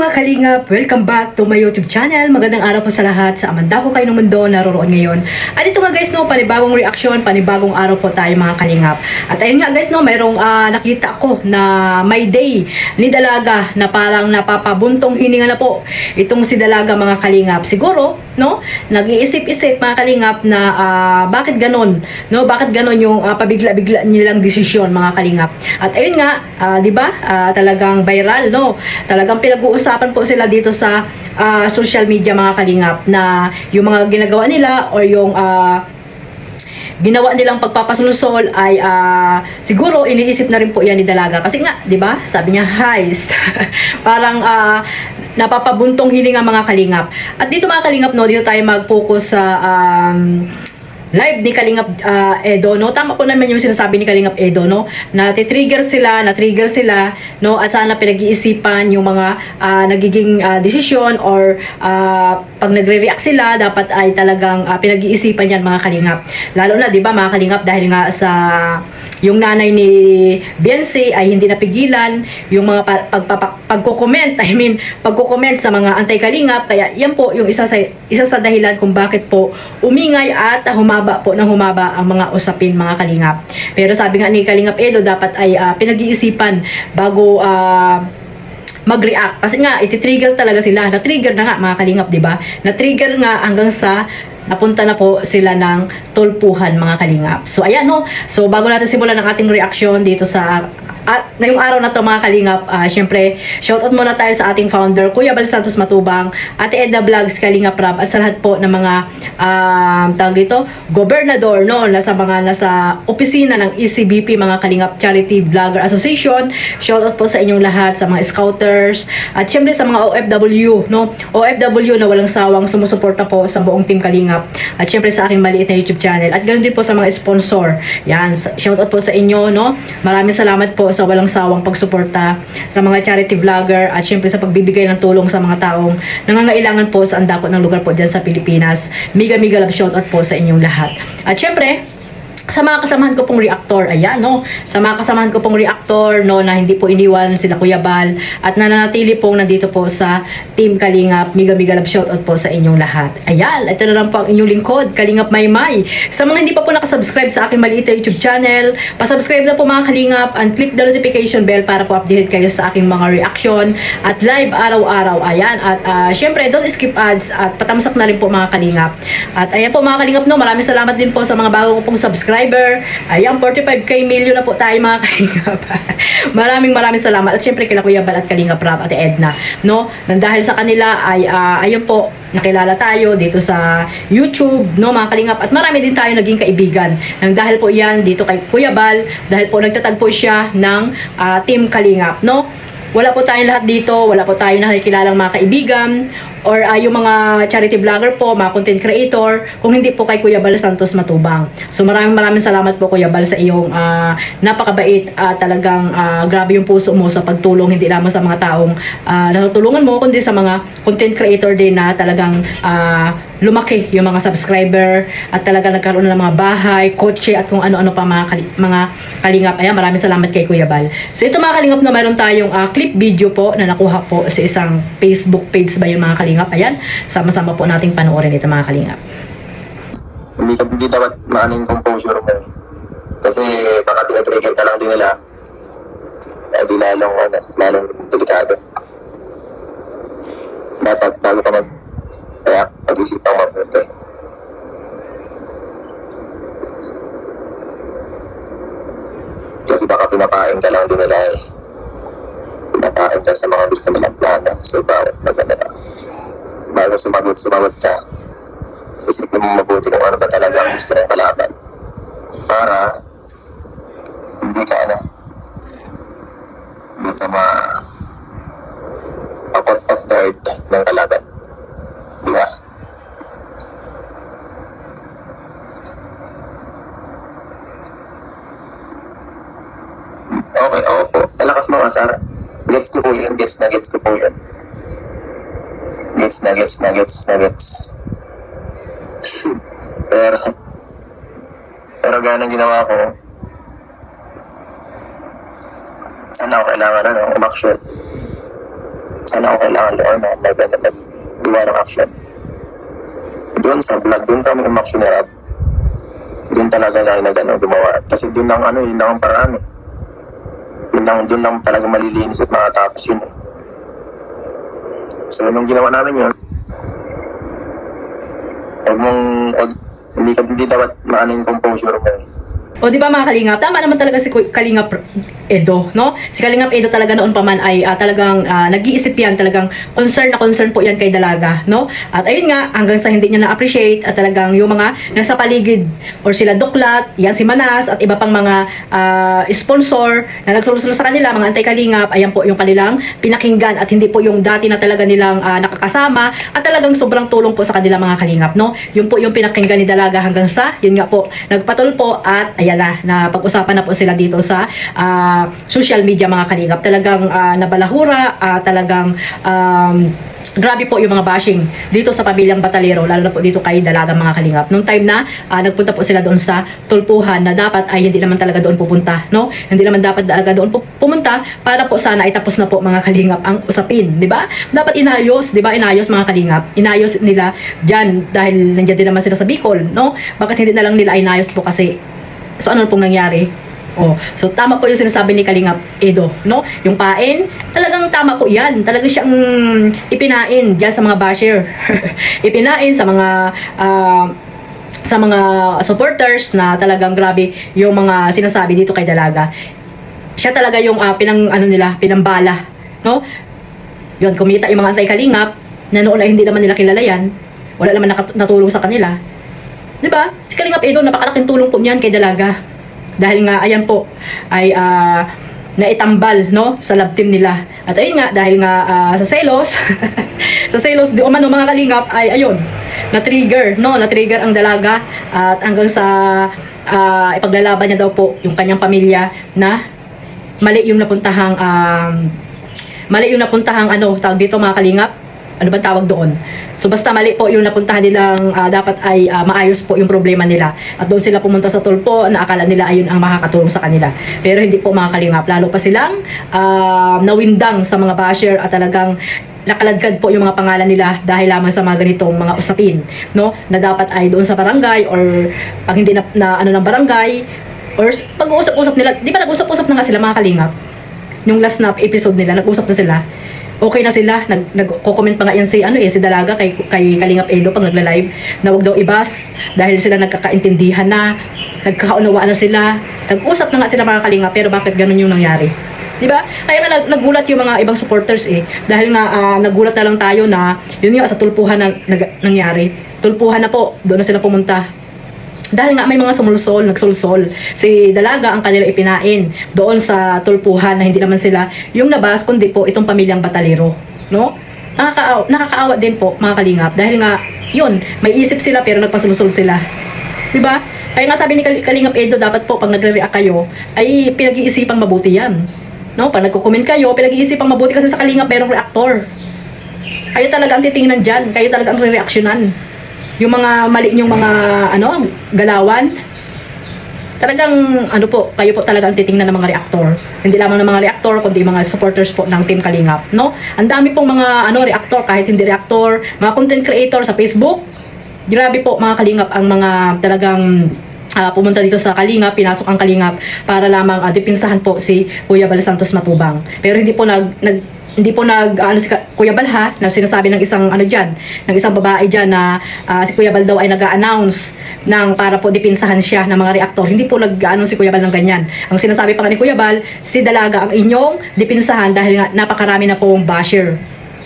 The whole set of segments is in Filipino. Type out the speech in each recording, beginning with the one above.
mga kalingap! Welcome back to my YouTube channel. Magandang araw po sa lahat sa amanda ko kayo ng mundo naroroon ngayon. At ito nga guys, no, panibagong reaction, panibagong araw po tayo mga kalingap. At ayun nga guys, no, mayroong nakita ko na may day ni Dalaga na parang napapabuntong hininga na po itong si Dalaga mga kalingap. Siguro, no, nag-iisip-isip mga kalingap na bakit ganon, no? Bakit ganon yung pabigla-bigla nilang desisyon mga kalingap. At ayun nga, 'di ba? Talagang viral, no? Talagang pinag-uusapan po sila dito sa social media mga kalingap na yung mga ginagawa nila or yung ginawa nilang pagpapasolusol ay siguro iniisip na rin po yan ni Dalaga kasi nga, 'di ba? Sabi niya, "Highs." Parang napapabuntong hininga mga kalingap. At dito mga kalingap, no, dito tayo mag-focus sa live ni Kalingap Edo, no? Tama po naman yung sinasabi ni Kalingap Edo, no? Na trigger sila, no? At sana pinag-iisipan yung mga nagiging desisyon or pag nagre-react sila, dapat ay talagang pinag-iisipan yan mga Kalingap. Lalo na, di ba mga Kalingap, dahil nga sa yung nanay ni Beyonce ay hindi napigilan yung mga pagko-comment, pagko-comment sa mga anti-Kalingap. Kaya yan po yung isa sa dahilan kung bakit po umingay at humaba ang mga usapin mga Kalingap. Pero sabi nga ni Kalingap Edo, dapat ay pinag-iisipan bago mag-react. Kasi nga, iti-trigger talaga sila. Na-trigger na nga mga Kalingap, di ba? Na-trigger nga hanggang sa napunta na po sila ng tulpuhan mga Kalingap. So ayan, no. So bago natin simulan ang ating reaction dito sa ngayong araw na to mga Kalingap, syempre shoutout muna tayo sa ating founder Kuya Bal Santos Matubang, Ate Edna Vlogs, Kalingap Rab, at sa lahat po ng mga tawag dito, gobernador, no, nasa opisina ng ECBP mga Kalingap Charity Vlogger Association. Shoutout po sa inyong lahat, sa mga scouters, at syempre sa mga OFW, no, OFW na walang sawang sumusuporta po sa buong team Kalingap, at syempre sa aking maliit na YouTube channel, at ganoon din po sa mga sponsor. Yan, shoutout po sa inyo, no. Maraming salamat po sa walang sawang pagsuporta sa mga charity vlogger, at syempre sa pagbibigay ng tulong sa mga taong nangangailangan po sa andakot ng lugar po dyan sa Pilipinas. Mega love shoutout po sa inyong lahat. At syempre sa mga kasamahan ko pong reactor, ayan, no, sa mga kasamahan ko pong reactor, no, na hindi po iniwan sila Kuya Bal at nananatili pong nandito po sa Team Kalingap. Mega love shoutout po sa inyong lahat. Ayan, ito na lang po ang inyong lingkod, Kalingap Maymay. Sa mga hindi pa po nakasubscribe sa aking maliit na YouTube channel, pasubscribe na po mga Kalingap and click the notification bell para po updated kayo sa aking mga reaction at live araw-araw. Ayan, at syempre don't skip ads at patamsak na rin po mga Kalingap. At ayan po mga Kalingap, no, maraming salamat din po sa mga bago ko pong subscriber. Ayan, 45k million na po tayo mga Kalingap. maraming salamat. At syempre kila Kuya Bal at Kalingap Rab, Ate Edna, no, nang dahil sa kanila ay ayun po, nakilala tayo dito sa YouTube, no mga Kalingap, at marami din tayo naging kaibigan nang dahil po yan dito kay Kuya Bal, dahil po nagtatagpo siya ng Team Kalingap, no. Wala po tayong lahat dito, wala po tayong nakikilalang mga kaibigan or yung mga charity vlogger po, mga content creator, kung hindi po kay Kuya Bal Santos Matubang. So maraming salamat po Kuya Bal sa iyong napakabait at talagang grabe yung puso mo sa pagtulong, hindi lamang sa mga taong natutulungan mo, kundi sa mga content creator din na talagang lumaki yung mga subscriber at talaga nagkaroon ng mga bahay, kotse at kung ano-ano pa mga Kalingap. Ayan, maraming salamat kay Kuya Bal. So ito mga Kalingap, na mayroon tayong clip video po na nakuha po sa isang Facebook page ba yung mga Kalingap. Ayan, sama-sama po nating panoorin ito mga Kalingap. Hindi dapat maano yung composure mo eh. Kasi baka tinatrigger ka lang din nila. Kaya di lalong delikado. Dapat bago ka kaya pag-isip ang mabuti. Kasi baka pinapain ka lang din nila eh. Pinapain ka sa mga gusto nilang plano. So bago sumagot ka, isipin mo mabuti kung ano ba talaga ang gusto ng kalaban. Para hindi ka ma-put off guard ng kalaban. Diba? Okay, opo. Malakas mga Sara. Gets ko po yun. Gets ko po yun. Gets. Pero ganun ginawa ko. Sana ako kailangan umaksyon. Sana ako kailangan doon na magdiwa ng action. Doon sa vlog, doon kami umaksyonerap. Doon talaga na gumawa. Kasi doon lang yun lang ang paraan eh. Doon lang talaga malilinis at makatapos yun eh. So nung ginawa namin yun, hindi dapat maano yung composure mo eh. O di ba mga kalingap, tama naman talaga si Kalingap Edo, no? Si Kalingap Edo talaga noon pa man ay talagang nag-iisip yan, talagang concern na concern po yan kay Dalaga, no? At ayun nga, hanggang sa hindi niya na-appreciate at talagang yung mga nasa paligid or sila Duklat, yan si Manas at iba pang mga sponsor na nagsulo sa kanila, mga anti-Kalingap, ayan po yung kanilang pinakinggan at hindi po yung dati na talaga nilang nakakasama at talagang sobrang tulong po sa kanila mga Kalingap, no? Yun po yung pinakinggan ni Dalaga hanggang sa, yun nga po, nagpatulpo at ayan na pag-usapan na po sila dito sa social media mga Kalingap. Talagang nabalahura, talagang grabe po yung mga bashing dito sa pamilyang Batalero, lalo na po dito kay Dalaga mga Kalingap. Nung time na nagpunta po sila doon sa tulpuhan na dapat ay hindi naman talaga doon pupunta, no? Hindi naman dapat talaga doon pumunta para po sana ay tapos na po mga Kalingap ang usapin, di ba? Dapat inayos, di ba? Inayos mga Kalingap. Inayos nila diyan dahil nandiyan din naman sila sa Bicol, no? Bakit hindi na lang nila inayos po kasi so ano pong nangyari? Oh, so tama po yung sinasabi ni Kalingap Edo, no? Yung pain, talagang tama po 'yan. Talaga siyang ipinain diyan sa mga basher. Ipinain sa mga supporters na talagang grabe yung mga sinasabi dito kay Dalaga. Siya talaga yung pinambala, no? Yun, kumita yung mga anti-Kalingap na noon ay hindi naman nila kilala yan. Wala naman natulong sa kanila. Diba? Si Kalingap Edo, napakalaking tulong po niyan kay Dalaga. Dahil nga, ayan po, ay naitambal, no? Sa love team nila. At ayun nga, dahil nga sa selos, sa selos, di umano mga Kalingap, ay ayun, na-trigger, no? Na-trigger ang Dalaga. At hanggang sa ipaglalaban niya daw po yung kanyang pamilya na mali yung napuntahang, tawag dito mga Kalingap, ano bang tawag doon? So basta mali po yung napuntahan nilang dapat ay maayos po yung problema nila. At doon sila pumunta sa tulpo na akala nila ayun ang makakatulong sa kanila. Pero hindi po mga Kalingap. Lalo pa silang nawindang sa mga basher at talagang nakaladkad po yung mga pangalan nila dahil lamang sa mga ganitong mga usapin, no? Na dapat ay doon sa barangay or pag hindi na ng barangay or pag-uusap-usap nila. Di ba nag-usap-usap na nga sila mga Kalingap? Yung last na episode nila, nag-usap na sila. Okay na sila, nagko-comment pa nga yan si Dalaga kay Kalingap Edo pag nagla-live na wag daw ibas dahil sila nagkakaintindihan na, nagkakaunawaan na sila, nag-usap na nga sila mga Kalingap, pero bakit ganun yung nangyari? Di ba? Kaya nga nagulat yung mga ibang supporters dahil nga nagulat na lang tayo na yun nga sa tulpuhan na nangyari. Tulpuhan na po, doon na sila pumunta. Dahil nga may mga nagsulsol. Si Dalaga ang kanila ipinain doon sa tulpuhan na hindi naman sila yung labas, kundi po itong pamilyang Batalero, no? Nakakaawa din po mga Kalingap dahil nga yun, may isip sila pero nagpasulusol sila. Diba? Kaya nga sabi ni Kalingap Edo, dapat po pag nagre-react kayo ay pinag-iisipang mabuti yan. No? Pag nagko-comment kayo, pinag-iisipang mabuti kasi sa Kalingap merong reactor. Kayo talaga ang titingnan dyan, kayo talaga ang re-reactionan. Yung mga mali yung mga galawan, talagang kayo po talaga ang titingnan ng mga reactor. Hindi lamang ng mga reactor kundi mga supporters po ng Team Kalingap, no? Ang dami pong mga reactor, kahit hindi reactor, mga content creator sa Facebook. Grabe po mga Kalingap ang mga talagang pumunta dito sa Kalingap, pinasok ang Kalingap para lamang dipinsahan po si Kuya Bal Santos Matubang. Pero hindi po si Kuya Bal na sinasabi ng isang ng isang babae diyan na si Kuya Bal daw ay nag-a-announce para po dipinsahan siya ng mga reactor. Hindi po nag-a-announce si Kuya Bal ng ganyan. Ang sinasabi pa nga ni Kuya Bal, si Dalaga ang inyong dipinsahan dahil nga napakarami na pong basher.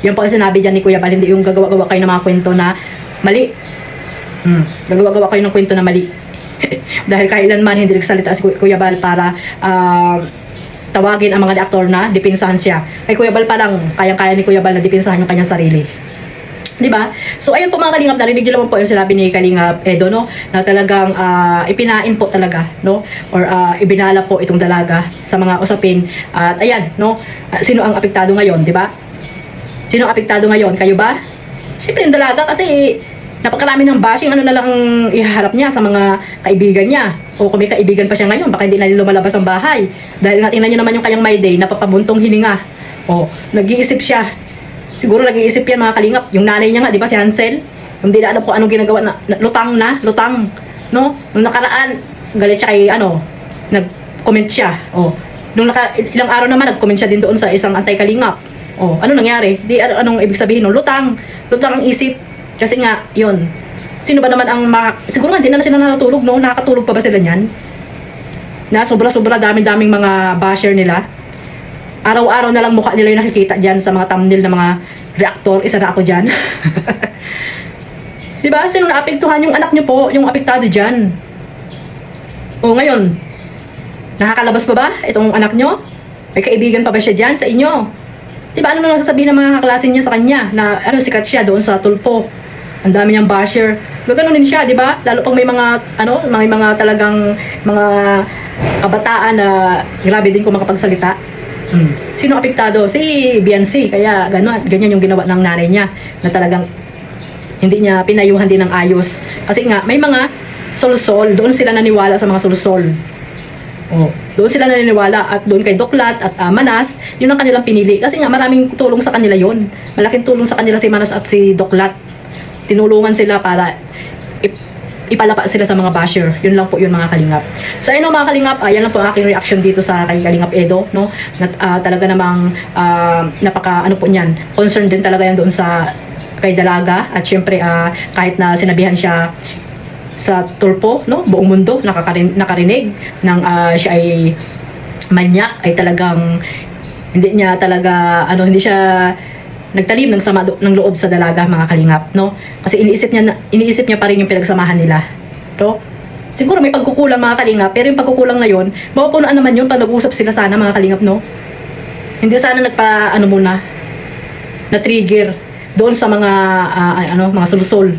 Yan po ang sinabi diyan ni Kuya Bal, hindi yung gagawa-gawa kayo ng mga kwento na mali. Gagawa-gawa kayo ng kwento na mali. Dahil kailanman hindi nagsalita si Kuya Bal para tawagin ang mga reaktor na dipinsahan siya. Kay Kuya Bal pa lang, kayang-kaya ni Kuya Bal na dipinsahan yung kanyang sarili. Diba? So ayun po mga Kalingap, narinig nyo naman po yung sinabi ni Kalingap Edo, no? Na talagang ipinain po talaga, no? Or ibinala po itong Dalaga sa mga usapin. At ayan, no? Sino ang apektado ngayon, diba? Sino ang apektado ngayon? Kayo ba? Siyempre yung Dalaga kasi napakarami ng bashing, na lang ang ihaharap niya sa mga kaibigan niya. O kung may kaibigan pa siya ngayon, baka hindi na lumalabas ang bahay. Dahil nga tingnan niyo naman yung kanyang My Day, napapabuntong hininga. O, nag-iisip siya. Siguro nag-iisip yan mga kalingap. Yung nanay niya nga, di ba, si Hansel? Hindi na alam kung anong ginagawa lutang, no? Nung nakaraan, galit siya kay, nag-comment siya. Oh. Ilang araw naman, nag-comment siya din doon sa isang anti-kalingap. Oh, ano nangyari? Anong ibig sabihin? No? Lutang ang isip. Kasi nga, yun. Sino ba naman ang siguro nga, hindi na sila natutulog, no? Nakakatulog pa ba sila niyan? Na sobra-sobra daming mga basher nila. Araw-araw na lang mukha nila yung nakikita dyan sa mga thumbnail ng mga reactor. Isa na ako dyan. Diba? Sino naapektuhan yung anak nyo po? Yung apektado dyan. O ngayon, nakakalabas pa ba itong anak nyo? May kaibigan pa ba siya dyan sa inyo? Diba? Ano na sasabihin ng mga kaklase niya sa kanya? Na sikat siya doon sa tulpo. Ang dami niyang basher. Gaganon din siya, di ba? Lalo pag may mga, may mga talagang mga kabataan na grabe din kung makapagsalita. Sino apektado? Si Biancy. Kaya ganyan yung ginawa ng nanay niya na talagang hindi niya pinayuhan din ng ayos. Kasi nga, may mga solsol. Doon sila naniwala sa mga solsol. Oh, doon sila naniniwala at doon kay Doklat at Manas, yun ang kanilang pinili. Kasi nga maraming tulong sa kanila yon. Malaking tulong sa kanila si Manas at si Doklat. Tinulungan sila para ipalapa sila sa mga basher. Yun lang po yun mga kalingap. So ayun mga kalingap, yan lang po ang aking reaction dito sa kay Kalingap Edo, no? Talaga namang napaka po niyan. Concerned din talaga yan doon sa kay Dalaga at syempre kahit na sinabihan siya sa tulpo, no? Buong mundo nakarinig ng siya ay manyak, ay talagang hindi niya talaga hindi siya nagtalim ng sama ng loob sa Dalaga mga kalingap, no? Kasi iniisip niya pa rin yung pinagsamahan nila, no? Siguro may pagkukulang mga kalingap, pero yung pagkukulang na yun, mapupunaan naman yun pag nag-usap sila sana mga kalingap, no? Hindi sana muna na trigger doon sa mga mga sulusol.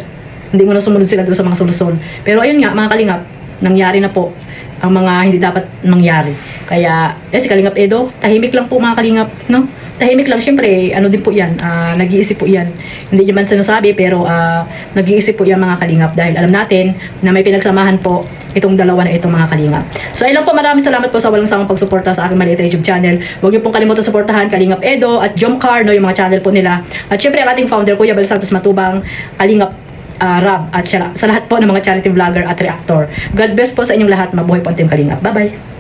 Hindi mo na sumunod sila doon sa mga sulusol. Pero ayun nga mga kalingap, nangyari na po ang mga hindi dapat mangyari. Kaya si Kalingap Edo, tahimik lang po mga kalingap, no? Tahimik lang, syempre, din po yan, nag-iisip po yan. Hindi naman sinasabi, pero nag-iisip po yan mga kalingap dahil alam natin na may pinagsamahan po itong dalawa na itong mga kalingap. So ayun lang po, maraming salamat po sa walang sawang pagsuporta sa aking maliit na YouTube channel. Huwag niyo pong kalimutan suportahan Kalingap Edo at Jomcar, no, yung mga channel po nila. At syempre ang ating founder, Kuya Bal Santos Matubang, Kalingap Rab, at sa lahat po ng mga charity vlogger at reactor. God bless po sa inyong lahat. Mabuhay po ang Team Kalingap. Bye-bye!